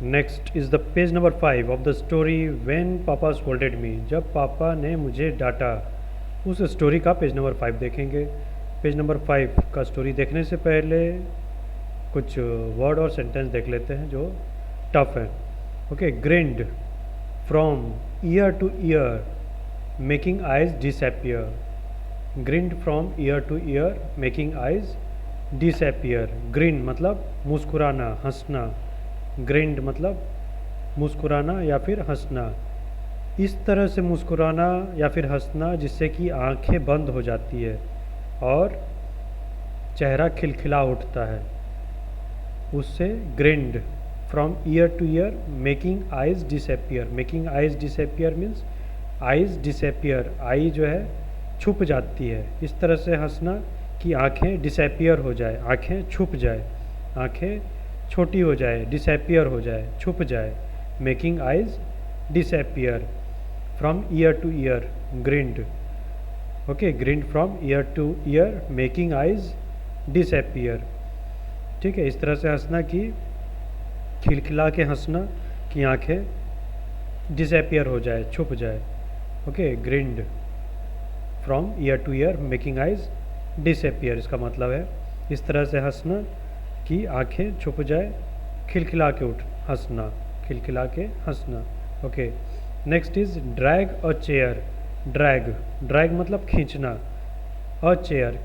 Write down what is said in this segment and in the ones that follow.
Next is the page number 5 of the story when पापा scolded मी। जब पापा ने मुझे डांटा, उस स्टोरी का पेज नंबर 5 देखेंगे। पेज नंबर 5 का स्टोरी देखने से पहले कुछ वर्ड और सेंटेंस देख लेते हैं जो टफ है। Okay, grind from ear to ear making eyes disappear. Grind from ear to ear making eyes disappear. Green मतलब मुस्कुराना, हंसना। ग्रिंड मतलब मुस्कुराना या फिर हंसना। इस तरह से मुस्कुराना या फिर हंसना जिससे कि आंखें बंद हो जाती है और चेहरा खिलखिला उठता है, उससे grinned from ear to ear making eyes disappear. Making eyes disappear means eyes disappear, eye जो है छुप जाती है। इस तरह से हंसना कि आंखें डिसअपियर हो जाए, आंखें छुप जाए, आंखें छोटी हो जाए, डिसअपियर हो जाए, छुप जाए। Making eyes disappear from ear to year, grind. Okay, grind from ear to ear making eyes disappear. ठीक है, इस तरह से हंसना कि खिलखिला के हंसना कि आंखें डिसअपियर हो जाए, छुप जाए। Okay, grind from ear to ear making eyes disappear, इसका मतलब है इस तरह से हंसना कि आंखें छुप जाए, खिलखिला के हंसना, खिलखिला के हंसना। Okay, next is drag a chair. Drag, drag मतलब खींचना। अ चेयर,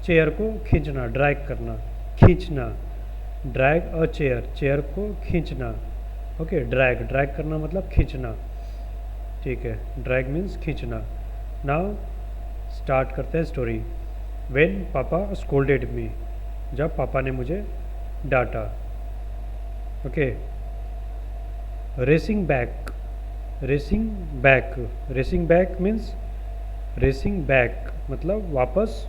चेयर को खींचना, ड्रैग करना, खींचना। ड्रैग अ चेयर, चेयर को खींचना। ओके, ड्रैग, ड्रैग करना मतलब खींचना। ठीक है, ड्रैग मीन्स खींचना। नाउ स्टार्ट करते हैं स्टोरी। व्हेन पापा स्कोल्डेड मी, जब पापा ने मुझे डांटा। Okay, racing back, racing back, racing back means racing back मतलब वापस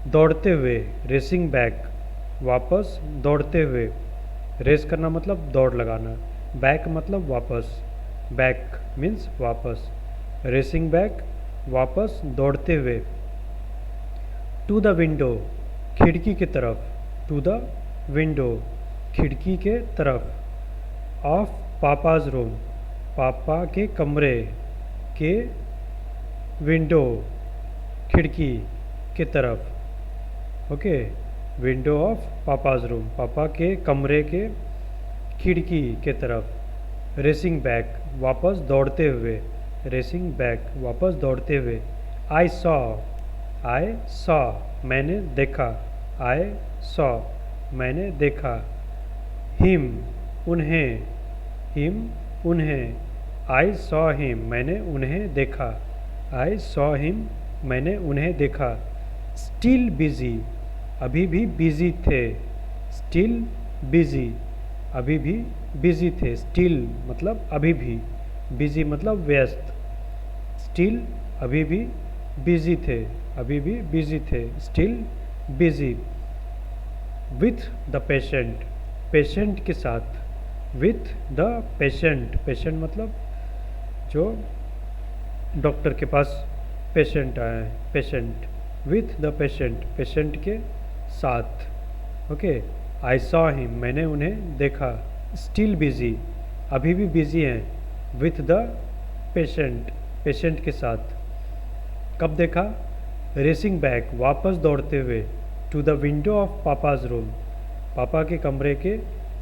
दौड़ते हुए। रेसिंग बैक वापस दौड़ते हुए। रेस करना मतलब दौड़ लगाना, बैक मतलब वापस, बैक मीन्स वापस। रेसिंग बैक वापस दौड़ते हुए। टू द विंडो, खिड़की की तरफ। टू द विंडो, खिड़की के तरफ। ऑफ पापाज रूम, पापा के कमरे के विंडो, खिड़की के तरफ। Okay, window of papa's room, पापा के कमरे के खिड़की के तरफ। रेसिंग बैक वापस दौड़ते हुए, रेसिंग बैक वापस दौड़ते हुए। आई सॉ, आई सॉ मैंने देखा, आई सॉ मैंने देखा। हिम उन्हें, हिम उन्हें। आई सॉ हिम मैंने उन्हें देखा, आई सॉ हिम मैंने उन्हें देखा। स्टिल बिजी, अभी भी बिजी थे। स्टिल बिजी, अभी भी बिजी थे। स्टिल मतलब अभी भी, बिजी मतलब व्यस्त। स्टिल अभी भी बिजी थे, अभी भी बिजी थे। Still busy. With the patient, patient के साथ। विथ द पेशेंट, पेशेंट मतलब जो डॉक्टर के पास पेशेंट आया है, patient. With the patient, patient के साथ। ओके, आई सॉ हिम मैंने उन्हें देखा। स्टिल बिजी, अभी भी बिजी हैं। विथ द पेशेंट, पेशेंट के साथ। कब देखा? रेसिंग बैक वापस दौड़ते हुए। To the window of papa's room, पापा के कमरे के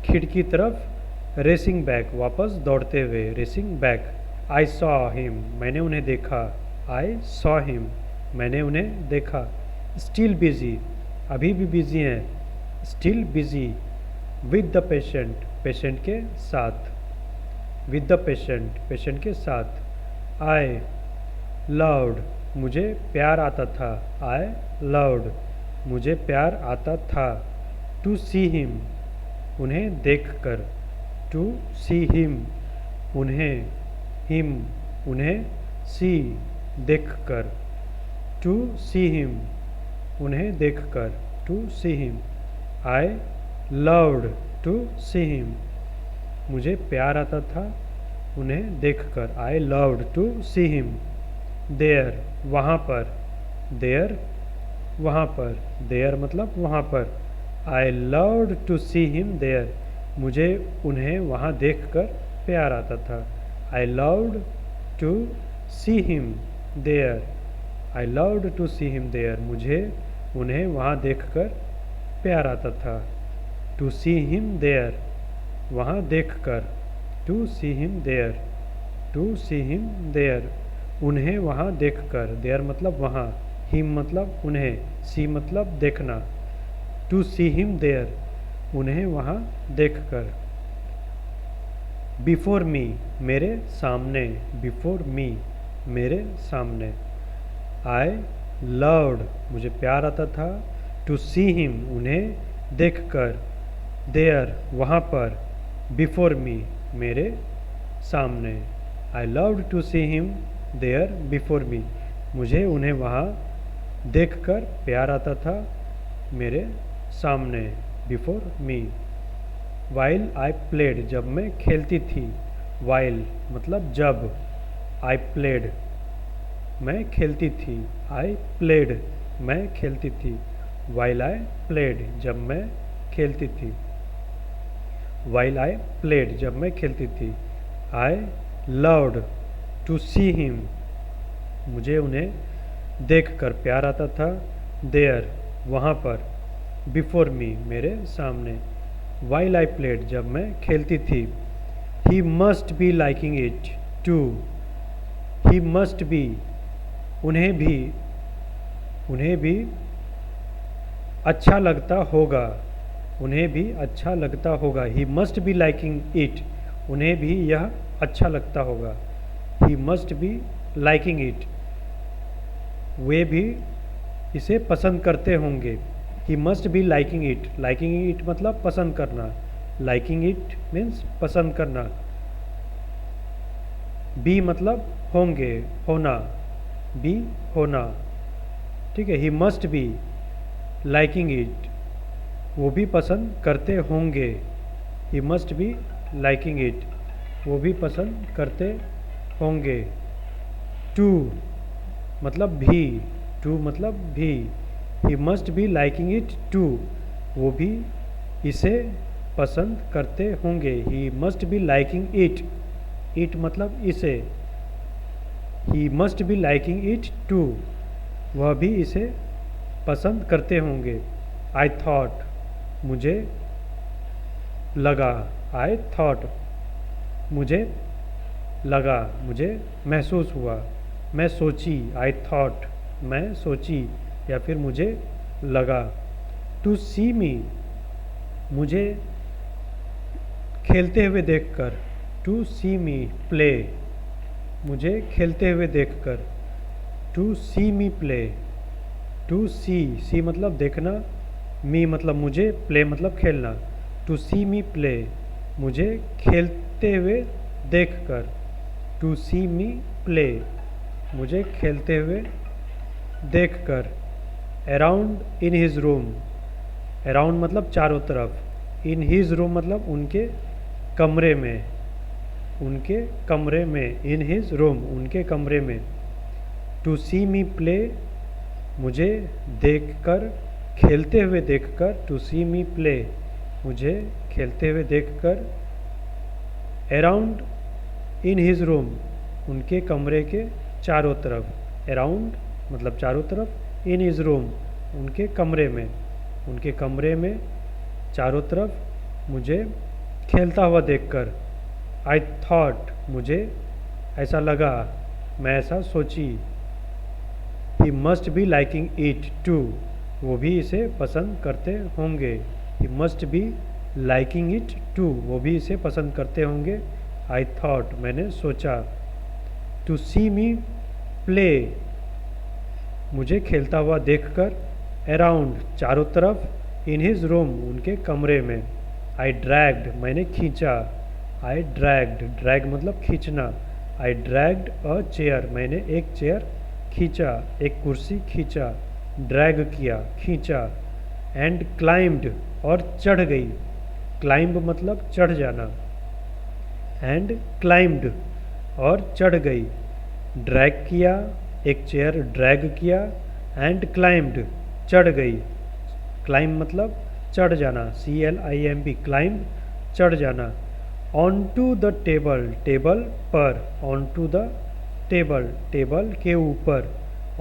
खिड़की तरफ। रेसिंग बैक वापस दौड़ते हुए, racing back. I saw him मैंने उन्हें देखा, आई सॉ हिम मैंने उन्हें देखा। स्टिल बिजी, अभी भी बिजी हैं। Still busy. With the patient, patient के साथ। विद द पेशेंट, पेशेंट के साथ। आई लव्ड, मुझे प्यार आता था। आई लव्ड, मुझे प्यार आता था। टू सी हिम, उन्हें देखकर। टू सी हिम, उन्हें। हिम उन्हें। सी देखकर। टू सी हिम, उन्हें देखकर। To see him. I loved to see him, मुझे प्यार आता था उन्हें देखकर। I loved to see him. There, वहाँ पर। देयर, वहाँ पर। देयर मतलब वहाँ पर। I loved to see him there, मुझे उन्हें वहाँ देखकर प्यार आता था। I loved to see him there. I loved to see him there. मुझे उन्हें वहाँ देखकर प्यार आता था। टू सी हिम देयर, वहाँ देखकर। To see him there, to see him there, उन्हें वहाँ देखकर। देयर मतलब वहाँ, हिम मतलब उन्हें, सी मतलब देखना। टू सी हिम देयर, उन्हें वहाँ देखकर। बिफोर मी, मेरे सामने। बिफोर मी, मेरे सामने। आई लव्ड, मुझे प्यार आता था। टू सी हिम, उन्हें देखकर। देयर, वहाँ पर। बिफोर मी, मेरे सामने। I loved to see him there before me, मुझे उन्हें वहाँ देखकर प्यार आता था मेरे सामने। Before me. While I played, जब मैं खेलती थी। वाइल मतलब जब। आई प्लेड, मैं खेलती थी। आई प्लेड, मैं खेलती थी। वाइल आई प्लेड, जब मैं खेलती थी। वाइल आई प्लेड, जब मैं खेलती थी। I loved to see him, मुझे उन्हें देखकर प्यार आता था। देयर, वहाँ पर। बिफोर मी, मेरे सामने। वाइल आई प्लेड, जब मैं खेलती थी। He must be liking it too. He must be, उन्हें भी अच्छा लगता होगा। उन्हें भी अच्छा लगता होगा। He must be liking it, उन्हें भी यह अच्छा लगता होगा। He must be liking it, वे भी इसे पसंद करते होंगे। He must be liking it, liking it मतलब पसंद करना। लाइकिंग इट मीन्स पसंद करना। बी मतलब होंगे, होना। बी होना, ठीक है। ही मस्ट बी लाइकिंग इट, वो भी पसंद करते होंगे। He must be liking it, वो भी पसंद करते होंगे। टू मतलब भी। टू मतलब भी। He must be liking it too, वो भी इसे पसंद करते होंगे। He must be liking it, it मतलब इसे। He must be liking it too, वह भी इसे पसंद करते होंगे। आई थॉट, मुझे लगा। आई थॉट, मुझे लगा, मुझे महसूस हुआ। मैं सोची। आई थॉट, मैं सोची या फिर मुझे लगा। टू सी मी, मुझे खेलते हुए देखकर। टू सी मी प्ले, मुझे खेलते हुए देखकर। To see me play. To see, see मतलब देखना, मी मतलब मुझे, प्ले मतलब खेलना। टू सी मी प्ले, मुझे खेलते हुए देखकर। टू सी मी प्ले, मुझे खेलते हुए देखकर। Around in his room, around मतलब चारों तरफ। इन हिज रूम मतलब उनके कमरे में। उनके कमरे में, इन हिज रूम उनके कमरे में। टू सी मी प्ले, मुझे देखकर, खेलते हुए देखकर। टू सी मी प्ले, मुझे खेलते हुए देखकर। अराउंड इन हिज रूम, उनके कमरे के चारों तरफ। अराउंड मतलब चारों तरफ। इन हिज रूम, उनके कमरे में। उनके कमरे में चारों तरफ मुझे खेलता हुआ देखकर। आई थॉट, मुझे ऐसा लगा, मैं ऐसा सोची। He must be liking it too, वो भी इसे पसंद करते होंगे। He must be liking it too, वो भी इसे पसंद करते होंगे। आई थॉट, मैंने सोचा। टू सी मी प्ले, मुझे खेलता हुआ देखकर। अराउंड चारों तरफ। इन हिज रूम, उनके कमरे में। आई ड्रैग्ड, मैंने खींचा। आई ड्रैग्ड, ड्रैग मतलब खींचना। आई ड्रैग्ड अ चेयर, मैंने एक चेयर खींचा, एक कुर्सी खींचा। ड्रैग किया, खींचा। एंड क्लाइम्ड, और चढ़ गई। क्लाइंब मतलब चढ़ जाना। एंड क्लाइम्ड, और चढ़ गई। ड्रैग किया, एक चेयर ड्रैग किया। एंड क्लाइम्ड, चढ़ गई। क्लाइंब मतलब चढ़ जाना। CLIMB, क्लाइंब चढ़ जाना। On to the table, table पर, on to the table, table के ऊपर,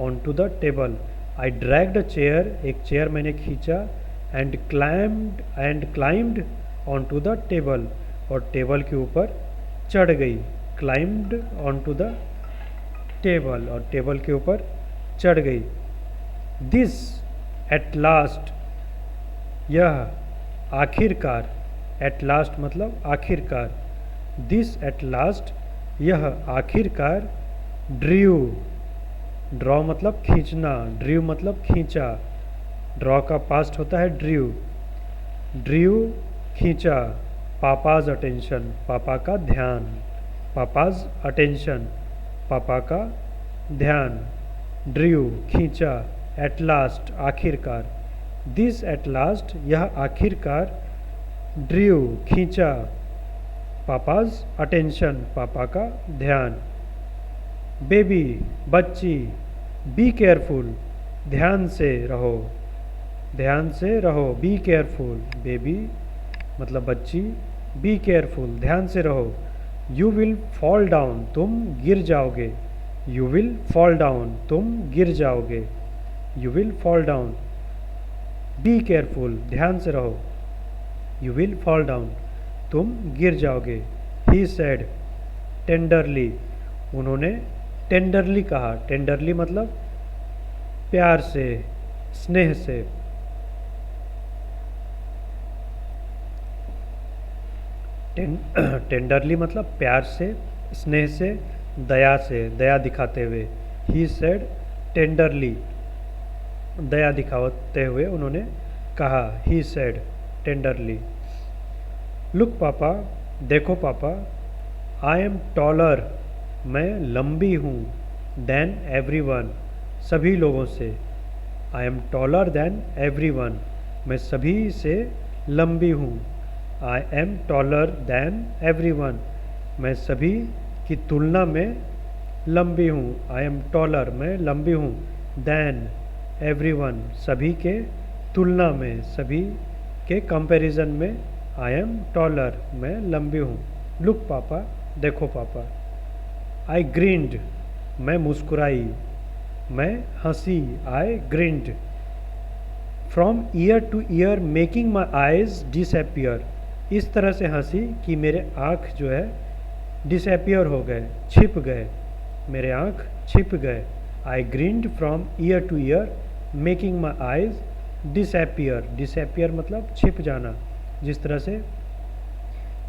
on to the table. I dragged a chair, एक चेयर मैंने खींचा। And climbed on to the table, और टेबल के ऊपर चढ़ गई। Climbed on to the table, और टेबल के ऊपर चढ़ गई। दिस एट लास्ट, यह आखिरकार, एट लास्ट मतलब आखिरकार। दिस एट लास्ट, यह आखिरकार। ड्रू, ड्रॉ मतलब खींचना, ड्रू मतलब खींचा। ड्रॉ का पास्ट होता है ड्रू। ड्रू खींचा। पापाज अटेंशन, पापा का ध्यान। पापाज अटेंशन, पापा का ध्यान। ड्रू खींचा। एट लास्ट आखिरकार। दिस एट लास्ट, यह आखिरकार। ड्रू खींचा। पापाज अटेंशन, पापा का ध्यान। बेबी बच्ची। बी केयरफुल, ध्यान से रहो, ध्यान से रहो। बी केयरफुल, बेबी मतलब बच्ची। बी केयरफुल, ध्यान से रहो। यू विल फॉल डाउन, तुम गिर जाओगे। यू विल फॉल डाउन, तुम गिर जाओगे। You will fall down. Be careful, ध्यान से रहो। यू विल फॉल डाउन, तुम गिर जाओगे। ही सेड टेंडरली, उन्होंने टेंडरली कहा। टेंडरली मतलब प्यार से, स्नेह से। टेंडरली मतलब प्यार से, स्नेह से, दया से, दया दिखाते हुए। ही सेड टेंडरली, दया दिखाते हुए उन्होंने कहा। He said tenderly. लुक पापा, देखो पापा। आई एम टॉलर, मैं लंबी हूँ। देन एवरीवन, सभी लोगों से। I am taller than everyone, मैं सभी से लंबी हूँ। I am taller than everyone, मैं सभी की तुलना में लंबी हूँ। आई एम टॉलर, मैं लंबी हूँ। देन एवरीवन, सभी के तुलना में, सभी के कंपैरिजन में। आई एम टॉलर, मैं लंबी हूँ। लुक पापा, देखो पापा। आई ग्रीन्ड, मैं मुस्कुराई, मैं हंसी। I grinned. From ear to ear making my eyes disappear, इस तरह से हंसी कि मेरे आँख जो है डिसअपियर हो गए, छिप गए। मेरे आँख छिप गए। I grinned from ear to ear making my eyes disappear. Disappear मतलब छिप जाना, जिस तरह से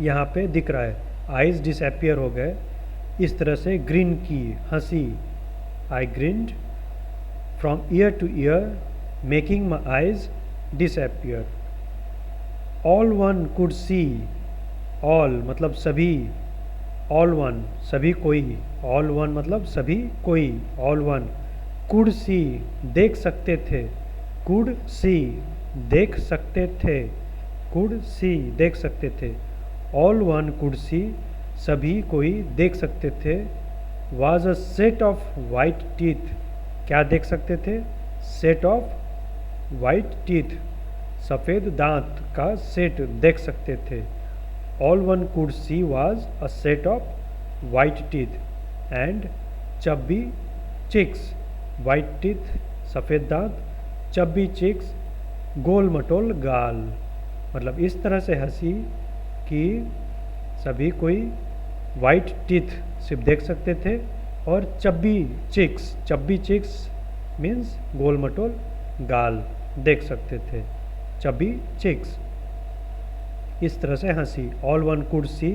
यहाँ पे दिख रहा है। आइज डिसअपियर हो गए, इस तरह से ग्रीन की, हंसी। I grinned from ear to ear making my eyes disappear. All one could see, all मतलब सभी। ऑल वन सभी कोई। ऑल वन मतलब सभी कोई। ऑल वन कुड सी, देख सकते थे। कुड सी, देख सकते थे। कुड सी, देख सकते थे। ऑल वन कुड सी, सभी कोई देख सकते थे। Was a set of white teeth, क्या देख सकते थे? सेट ऑफ वाइट टीथ, सफ़ेद दांत का सेट देख सकते थे। All one could see was a set of white teeth and chubby cheeks. White teeth सफ़ेद दांत, चब्बी चिक्स गोल मटोल गाल। मतलब इस तरह से हंसी कि सभी कोई वाइट टीथ सिर्फ देख सकते थे और चब्बी चिक्स मीन्स गोल मटोल गाल देख सकते थे। चब्बी चिक्स, इस तरह से हंसी। ऑल वन कुड सी,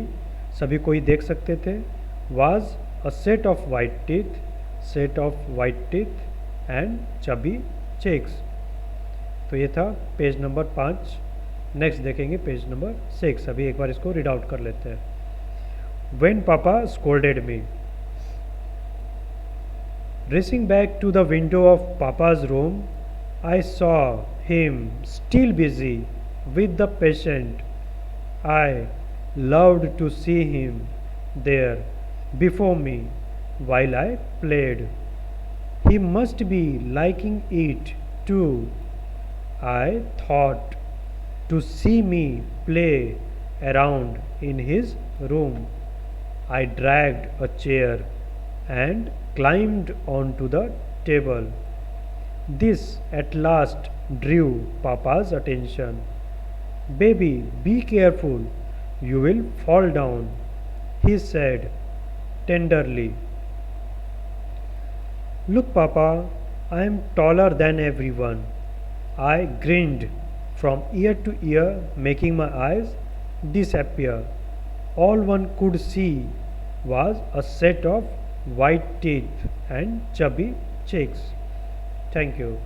सभी कोई देख सकते थे। Was a set of white teeth, set of white teeth and chubby cheeks. तो ये था पेज नंबर 5। नेक्स्ट देखेंगे पेज नंबर 6। अभी एक बार इसको रीड आउट कर लेते हैं। When Papa scolded me. Racing back to the window of Papa's room, I saw him still busy with the patient. I loved to see him there before me while I played. He must be liking it too, I thought, to see me play around in his room. I dragged a chair and climbed onto the table. This at last drew Papa's attention. Baby, be careful, you will fall down, he said tenderly. Look, Papa, I am taller than everyone. I grinned from ear to ear, making my eyes disappear. All one could see was a set of white teeth and chubby cheeks. Thank you.